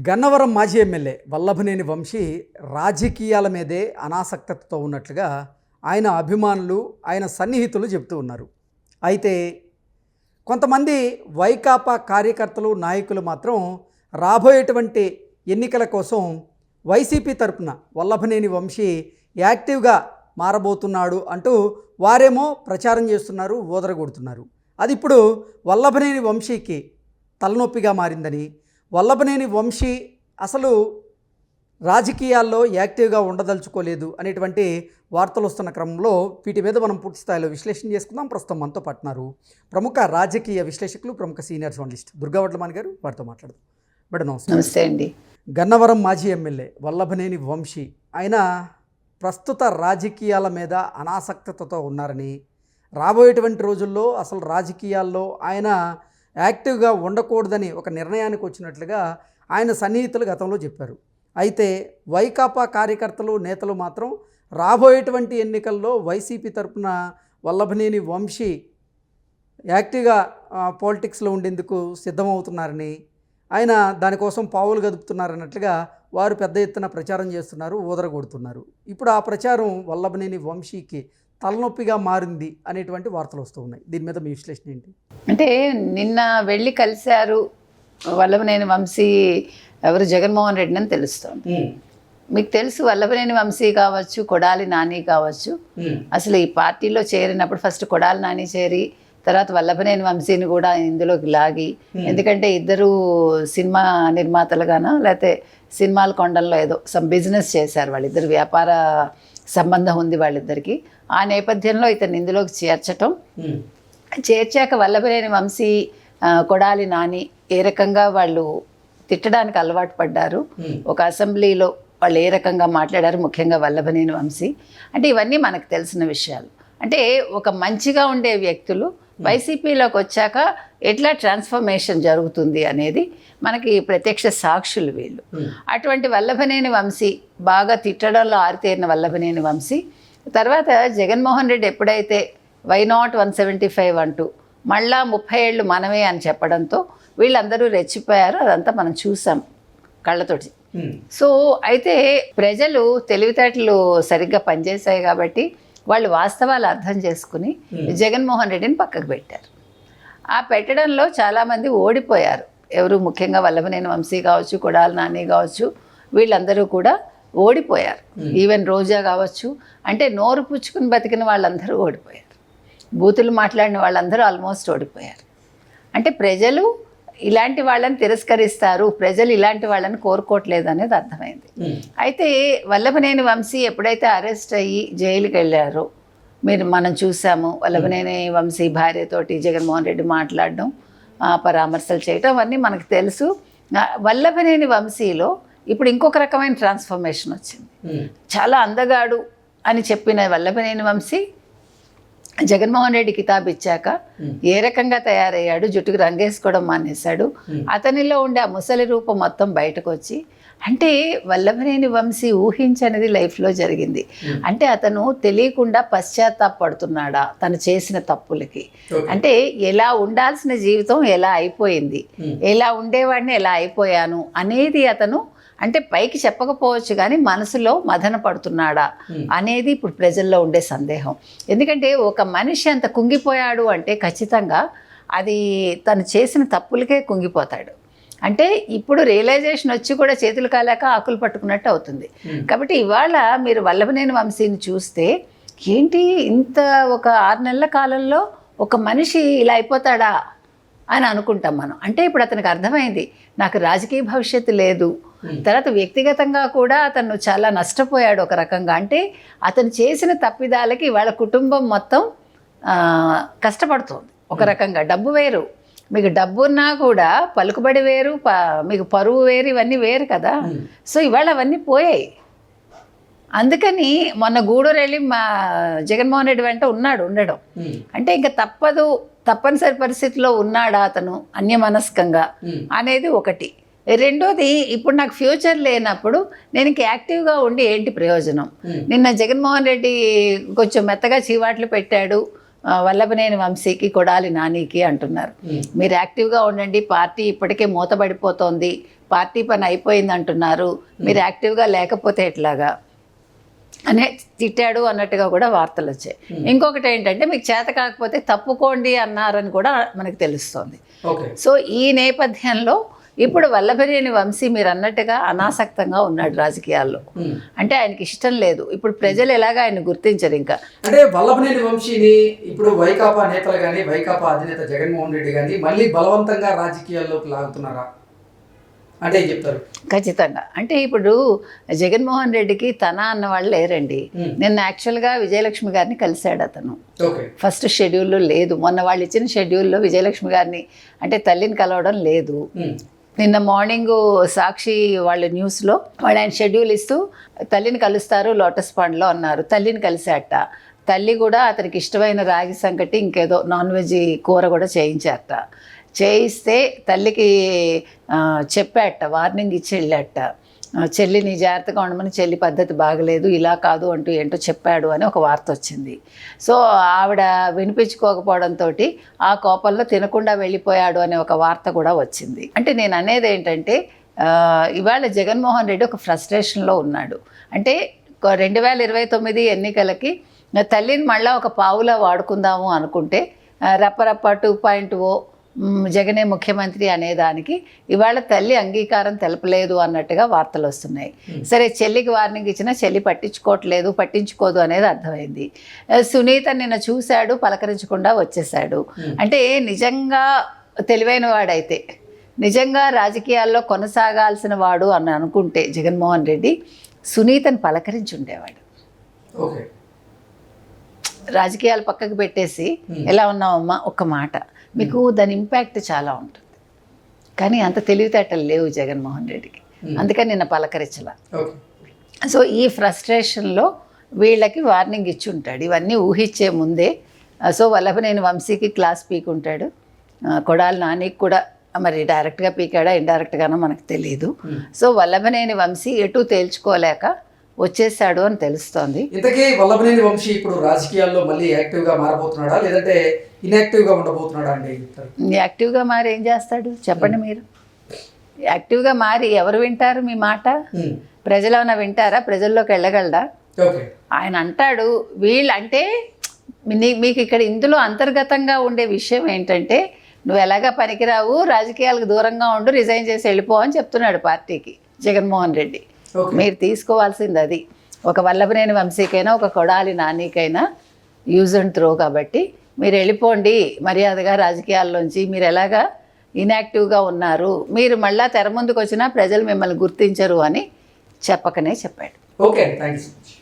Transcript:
గన్నవరం మాజీ ఎమ్మెల్యే వల్లభనేని వంశీ రాజకీయాల మీదే అనాసక్తతతో ఉన్నట్లుగా ఆయన అభిమానులు ఆయన సన్నిహితులు చెబుతూ ఉన్నారు. అయితే కొంతమంది వైకాపా కార్యకర్తలు నాయకులు మాత్రం రాబోయేటువంటి ఎన్నికల కోసం వైసీపీ తరపున వల్లభనేని వంశీ యాక్టివ్గా మారబోతున్నాడు అంటూ వారేమో ప్రచారం చేస్తున్నారు, ఊదరగొడుతున్నారు. అది ఇప్పుడు వల్లభనేని వంశీకి తలనొప్పిగా మారిందని, వల్లభనేని వంశీ అసలు రాజకీయాల్లో యాక్టివ్గా ఉండదలుచుకోలేదు అనేటువంటి వార్తలు వస్తున్న క్రమంలో వీటి మీద మనం పూర్తి స్థాయిలో విశ్లేషణ చేసుకుందాం. ప్రస్తుతం మనతో పట్టినారు ప్రముఖ రాజకీయ విశ్లేషకులు, ప్రముఖ సీనియర్ జర్నలిస్ట్ దుర్గా వడ్లమాని గారు. వారితో మాట్లాడదాం. మేడం నమస్తే అండి. గన్నవరం మాజీ ఎమ్మెల్యే వల్లభనేని వంశీ ఆయన ప్రస్తుత రాజకీయాల మీద అనాసక్తతతో ఉన్నారని, రాబోయేటువంటి రోజుల్లో అసలు రాజకీయాల్లో ఆయన యాక్టివ్గా ఉండకూడదని ఒక నిర్ణయానికి వచ్చినట్లుగా ఆయన సన్నిహితులు గతంలో చెప్పారు. అయితే వైకాపా కార్యకర్తలు, నేతలు మాత్రం రాబోయేటువంటి ఎన్నికల్లో వైసీపీ తరపున వల్లభనేని వంశీ యాక్టివ్గా పాలిటిక్స్లో ఉండేందుకు సిద్ధమవుతున్నారని, ఆయన దానికోసం పావులు గదుపుతున్నారన్నట్లుగా వారు పెద్ద ఎత్తున ప్రచారం చేస్తున్నారు, ఊదరగొడుతున్నారు. ఇప్పుడు ఆ ప్రచారం వల్లభనేని వంశీకి తలనొప్పిగా మారింది అనేటువంటి వార్తలు వస్తూ ఉన్నాయి. దీని మీద మీ విశ్లేషణ ఏంటి? అంటే నిన్న వెళ్ళి కలిశారు వల్లభనేని వంశీ ఎవరు, జగన్మోహన్ రెడ్డి అని తెలుస్తోంది. మీకు తెలుసు వల్లభనేని వంశీ కావచ్చు, కొడాలి నాని కావచ్చు, అసలు ఈ పార్టీలో చేరినప్పుడు ఫస్ట్ కొడాలి నాని చేరి తర్వాత వల్లభనేని వంశీని కూడా ఇందులోకి లాగి, ఎందుకంటే ఇద్దరు సినిమా నిర్మాతలుగానో లేకపోతే సినిమాల కొండల్లో ఏదో సమ్ బిజినెస్ చేశారు వాళ్ళిద్దరు, వ్యాపార సంబంధం ఉంది వాళ్ళిద్దరికి. ఆ నేపథ్యంలో ఇతను ఇందులోకి చేర్చాక వల్లభనేని వంశీ, కొడాలి నాని ఏ రకంగా వాళ్ళు తిట్టడానికి అలవాటు పడ్డారు, ఒక అసెంబ్లీలో వాళ్ళు ఏ రకంగా మాట్లాడారు, ముఖ్యంగా వల్లభనేని వంశీ. అంటే ఇవన్నీ మనకు తెలిసిన విషయాలు. అంటే ఒక మంచిగా ఉండే వ్యక్తులు వైసీపీలోకి వచ్చాక ఎట్లా ట్రాన్స్ఫర్మేషన్ జరుగుతుంది అనేది మనకి ప్రత్యక్ష సాక్షులు వీళ్ళు. అటువంటి వల్లభనేని వంశీ, బాగా తిట్టడంలో ఆరితేరిన వల్లభనేని వంశీ తర్వాత జగన్మోహన్ రెడ్డి ఎప్పుడైతే వై నాట్ 175 అంటూ మళ్ళా 30 ఏళ్ళు మనమే అని చెప్పడంతో వీళ్ళందరూ రెచ్చిపోయారు. అదంతా మనం చూసాం కళ్ళతోటి. సో అయితే ప్రజలు తెలివితేటలు సరిగ్గా పనిచేశాయి కాబట్టి వాళ్ళు వాస్తవాలు అర్థం చేసుకుని జగన్మోహన్ రెడ్డిని పక్కకు పెట్టారు. ఆ పెట్టడంలో చాలామంది ఓడిపోయారు. ఎవరు, ముఖ్యంగా వల్లభనేని వంశీ కావచ్చు, కొడాలి నాని కావచ్చు, వీళ్ళందరూ కూడా ఓడిపోయారు. ఈవెన్ రోజా కావచ్చు. అంటే నోరు పుచ్చుకుని బతికిన వాళ్ళందరూ ఓడిపోయారు. బూతులు మాట్లాడిన వాళ్ళందరూ ఆల్మోస్ట్ ఓడిపోయారు. అంటే ప్రజలు ఇలాంటి వాళ్ళని తిరస్కరిస్తారు, ప్రజలు ఇలాంటి వాళ్ళని కోరుకోవట్లేదు అనేది అర్థమైంది. అయితే వల్లభనేని వంశీ ఎప్పుడైతే అరెస్ట్ అయ్యి జైలుకి వెళ్ళారో మనం చూసాము. వల్లభనేని వంశీ భార్యతోటి జగన్మోహన్ రెడ్డి మాట్లాడడం, పరామర్శలు చేయటం అవన్నీ మనకు తెలుసు. వల్లభనేని వంశీలో ఇప్పుడు ఇంకొక రకమైన ట్రాన్స్ఫర్మేషన్ వచ్చింది. చాలా అందగాడు అని చెప్పిన వల్లభనేని వంశీ జగన్మోహన్ రెడ్డి కితాబ్ ఇచ్చాక ఏ రకంగా తయారయ్యాడు, జుట్టుకు రంగేసుకోవడం మానేశాడు. అతనిలో ఉండే ఆ ముసలి రూపం మొత్తం బయటకు వచ్చి, అంటే వల్లభనేని వంశీ ఊహించనిది లైఫ్లో జరిగింది. అంటే అతను తెలియకుండా పశ్చాత్తాపడుతున్నాడా తను చేసిన తప్పులకి? అంటే ఎలా ఉండాల్సిన జీవితం ఎలా అయిపోయింది, ఎలా ఉండేవాడిని ఎలా అయిపోయాను అనేది అతను అంటే పైకి చెప్పకపోవచ్చు కానీ మనసులో మదన పడుతున్నాడా అనేది ఇప్పుడు ప్రజల్లో ఉండే సందేహం. ఎందుకంటే ఒక మనిషి అంత కుంగిపోయాడు అంటే ఖచ్చితంగా అది తను చేసిన తప్పులకే కుంగిపోతాడు. అంటే ఇప్పుడు రియలైజేషన్ వచ్చి కూడా చేతులు కాలేక ఆకులు పట్టుకున్నట్టు అవుతుంది. కాబట్టి ఇవాళ మీరు వల్లభనేని వంశీని చూస్తే ఏంటి ఇంత ఒక 6 నెలల కాలంలో ఒక మనిషి ఇలా అయిపోతాడా అని అనుకుంటాం మనం. అంటే ఇప్పుడు అతనికి అర్థమైంది నాకు రాజకీయ భవిష్యత్తు లేదు, తర్వాత వ్యక్తిగతంగా కూడా అతను చాలా నష్టపోయాడు ఒక రకంగా. అంటే అతను చేసిన తప్పిదాలకి వాళ్ళ కుటుంబం మొత్తం కష్టపడుతుంది ఒక రకంగా. డబ్బు వేరు, మీకు డబ్బు ఉన్నా కూడా పలుకుబడి వేరు, మీకు పరువు వేరు, ఇవన్నీ వేరు కదా. సో ఇవాళ అవన్నీ పోయాయి. అందుకని మొన్న గూడూరు వెళ్ళి మా జగన్మోహన్ రెడ్డి వెంట ఉండడం అంటే ఇంకా తప్పనిసరి పరిస్థితిలో ఉన్నాడా అతను అన్యమనస్కంగా అనేది ఒకటి. రెండోది, ఇప్పుడు నాకు ఫ్యూచర్ లేనప్పుడు నేను ఇంక యాక్టివ్గా ఉండి ఏంటి ప్రయోజనం? నిన్న జగన్మోహన్ రెడ్డి కొంచెం మెత్తగా చీవాట్లు పెట్టాడు, వల్లభనేని వంశీకి కొడాలి నానికి అంటున్నారు. మీరు యాక్టివ్గా ఉండండి, పార్టీ ఇప్పటికే మూతబడిపోతోంది, పార్టీ పని అయిపోయింది అంటున్నారు, మీరు యాక్టివ్గా లేకపోతే ఎట్లాగా అనే తిట్టాడు అన్నట్టుగా కూడా వార్తలు వచ్చాయి. ఇంకొకటి ఏంటంటే మీకు చేత కాకపోతే తప్పుకోండి అన్నారని కూడా మనకు తెలుస్తోంది. సో ఈ నేపథ్యంలో ఇప్పుడు వల్లభనేని వంశీ మీరు అన్నట్టుగా అనాసక్తంగా ఉన్నాడు రాజకీయాల్లో. అంటే ఆయనకి ఇష్టం లేదు. ఇప్పుడు ప్రజలు ఎలాగా ఆయన గుర్తించరు. ఇంకా అంటే వల్లభనేని వంశీని ఇప్పుడు వైకాపా నేతలు కానీ వైకాపా అధినేత జగన్మోహన్ రెడ్డి కానీ మళ్ళీ బలవంతంగా రాజకీయాల్లోకి లాగుతున్నారా అంటే ఏం చెప్తారు? ఖచ్చితంగా. అంటే ఇప్పుడు జగన్మోహన్ రెడ్డికి తన అన్న వాళ్ళు లేరండి. నిన్న యాక్చువల్గా విజయలక్ష్మి గారిని కలిశాడు అతను. ఫస్ట్ షెడ్యూల్లో లేదు. మొన్న వాళ్ళు ఇచ్చిన షెడ్యూల్లో విజయలక్ష్మి గారిని అంటే తల్లిని కలవడం లేదు. నిన్న మార్నింగ్ సాక్షి వాళ్ళ న్యూస్లో వాళ్ళు ఆయన షెడ్యూల్ ఇస్తూ తల్లిని కలుస్తారు లోటస్ పాండ్లో అన్నారు. తల్లిని కలిశాట. తల్లి కూడా అతనికి ఇష్టమైన రాగి సంకటి ఇంకేదో నాన్ వెజ్ కూర కూడా చేయించారట. చేయిస్తే తల్లికి చెప్పాట, వార్నింగ్ ఇచ్చి వెళ్ళాట. చెల్లిని జాగ్రత్తగా ఉండమని, చెల్లి పద్ధతి బాగలేదు, ఇలా కాదు అంటూ ఏంటో చెప్పాడు అని ఒక వార్త వచ్చింది. సో ఆవిడ వినిపించుకోకపోవడంతో ఆ కోపంలో తినకుండా వెళ్ళిపోయాడు అనే ఒక వార్త కూడా వచ్చింది. అంటే నేను అనేది ఏంటంటే ఇవాళ జగన్మోహన్ రెడ్డి ఒక ఫ్రస్ట్రేషన్లో ఉన్నాడు. అంటే 2029 ఎన్నికలకి తల్లిని మళ్ళీ ఒక పావులా వాడుకుందాము అనుకుంటే రప్పరప్ప 2.0 జగనే ముఖ్యమంత్రి అనేదానికి ఇవాళ తల్లి అంగీకారం తెలపలేదు అన్నట్టుగా వార్తలు వస్తున్నాయి. సరే, చెల్లికి వార్నింగ్ ఇచ్చినా చెల్లి పట్టించుకోదు అనేది అర్థమైంది. సునీత నిన్న చూశాడు, పలకరించకుండా వచ్చేసాడు. అంటే నిజంగా తెలివైన వాడైతే, నిజంగా రాజకీయాల్లో కొనసాగాల్సిన వాడు అని అనుకుంటే జగన్మోహన్ రెడ్డి సునీతను పలకరించి ఉండేవాడు. రాజకీయాలు పక్కకు పెట్టేసి ఎలా ఉన్నావమ్మా ఒక్క మాట, మీకు దాని ఇంపాక్ట్ చాలా ఉంటుంది. కానీ అంత తెలివితేటలు లేవు జగన్మోహన్ రెడ్డికి, అందుకని నిన్న పలకరించలా. సో ఈ ఫ్రస్ట్రేషన్లో వీళ్ళకి వార్నింగ్ ఇచ్చి ఉంటాడు. ఇవన్నీ ఊహించే ముందే సో వల్లభనేని వంశీకి క్లాస్ పీకుంటాడు. కొడాలి నానికి కూడా మరి డైరెక్ట్గా పీకాడా ఇండైరెక్ట్గానో మనకు తెలియదు. సో వల్లభనేని వంశీ ఎటు తేల్చుకోలేక వచ్చేసాడు అని తెలుస్తోంది. ఇంతకీ వల్లభనేని వంశీ ఇప్పుడు రాజకీయాల్లో మళ్ళీ యాక్టివ్గా మారబోతున్నాడా లేదంటే ఇన్యాక్టివ్గా ఉండబోతున్నాడా అండి? యాక్టివ్గా మారి ఏం చేస్తాడు చెప్పండి మీరు? యాక్టివ్గా మారి ఎవరు వింటారు మీ మాట? ప్రజలు ఏమైనా వింటారా? ప్రజల్లోకి వెళ్ళగలడా? ఆయన అంటాడు వీళ్ళు అంటే మీకు ఇక్కడ ఇందులో అంతర్గతంగా ఉండే విషయం ఏంటంటే నువ్వు ఎలాగా పనికిరావు, రాజకీయాలకు దూరంగా ఉండు, రిజైన్ చేసి వెళ్ళిపో అని చెప్తున్నాడు పార్టీకి జగన్మోహన్ రెడ్డి. మీరు తీసుకోవాల్సింది అది. ఒక వల్లభనేని వంశీకైనా ఒక కొడాలి నానికైనా యూజ్ అండ్ త్రో. కాబట్టి మీరు వెళ్ళిపోండి మర్యాదగా రాజకీయాల్లోంచి. మీరు ఎలాగా ఇన్యాక్టివ్గా ఉన్నారు, మీరు మళ్ళీ తెర ముందుకు వచ్చినా ప్రజలు మిమ్మల్ని గుర్తించరు అని చెప్పకనే చెప్పాడు. Okay, thank you so much.